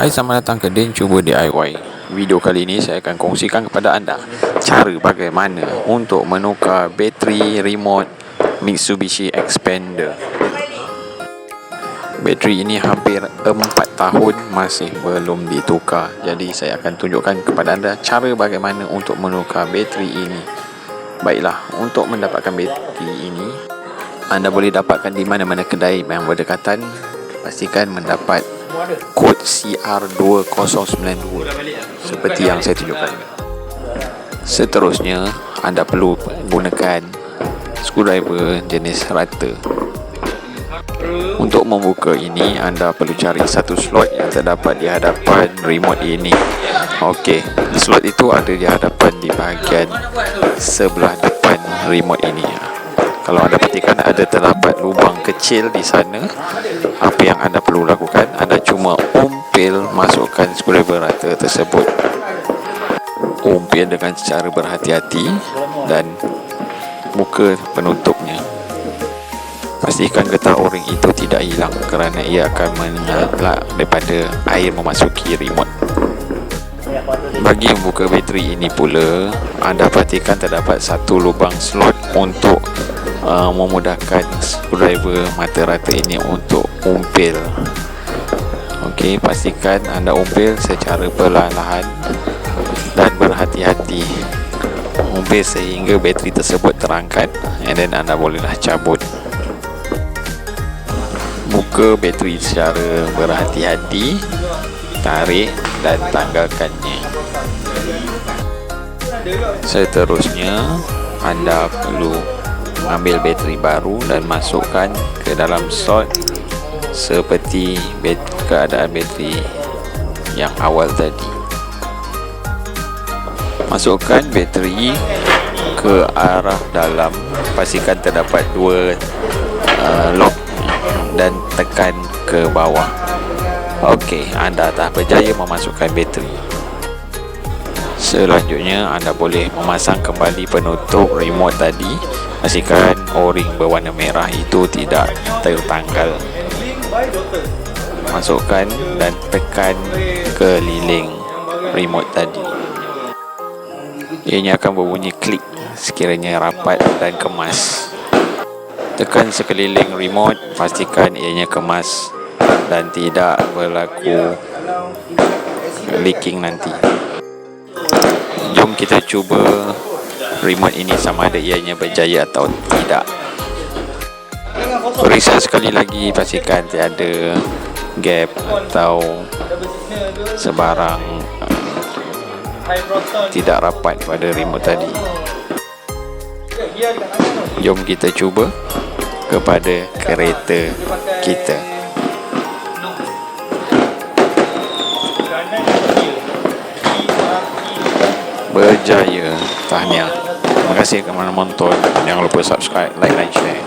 Hai, selamat datang ke Din Cuba DIY. Video kali ini saya akan kongsikan kepada anda cara bagaimana untuk menukar bateri remote Mitsubishi Xpander. Bateri ini hampir 4 tahun masih belum ditukar. Jadi saya akan tunjukkan kepada anda cara bagaimana untuk menukar bateri ini. Baiklah, untuk mendapatkan bateri ini, anda boleh dapatkan di mana-mana kedai yang berdekatan. Pastikan mendapat kod CR2092 seperti yang saya tunjukkan. Seterusnya, anda perlu gunakan screwdriver jenis rata. Untuk membuka ini, anda perlu cari satu slot yang terdapat di hadapan remote ini. Okey, slot itu ada di hadapan di bahagian sebelah depan remote ini. Kalau anda perhatikan, ada terdapat lubang kecil di sana. Apa yang anda perlu lakukan, anda cuma umpil masukkan screwdriver rata tersebut. Umpil dengan cara berhati-hati dan buka penutupnya. Pastikan getah o-ring itu tidak hilang kerana ia akan mengelak daripada air memasuki remote. Bagi membuka bateri ini pula, anda perhatikan terdapat satu lubang slot untuk memudahkan screwdriver mata rata ini untuk umpil. Okey, pastikan anda umpil secara perlahan-lahan dan berhati-hati. Umpil sehingga bateri tersebut terangkat, and then anda bolehlah cabut. Buka bateri secara berhati-hati, tarik dan tanggalkannya. Seterusnya, anda perlu ambil bateri baru dan masukkan ke dalam slot seperti keadaan bateri yang awal tadi. Masukkan bateri ke arah dalam, pastikan terdapat dua lock dan tekan ke bawah. Okey, anda telah berjaya memasukkan bateri. Selanjutnya, anda boleh memasang kembali penutup remote tadi. Pastikan o-ring berwarna merah itu tidak tertanggal. Masukkan dan tekan ke lilin remote tadi. Ianya akan berbunyi klik sekiranya rapat dan kemas. Tekan sekeliling remote, pastikan ianya kemas dan tidak berlaku leaking nanti. Jom kita cuba remote ini sama ada ianya berjaya atau tidak. Periksa sekali lagi, pastikan tiada gap atau sebarang tidak rapat pada remote tadi. Jom kita cuba kepada kereta kita. Berjaya, tahniah. Terima kasih kerana menonton. Jangan lupa subscribe, like dan share.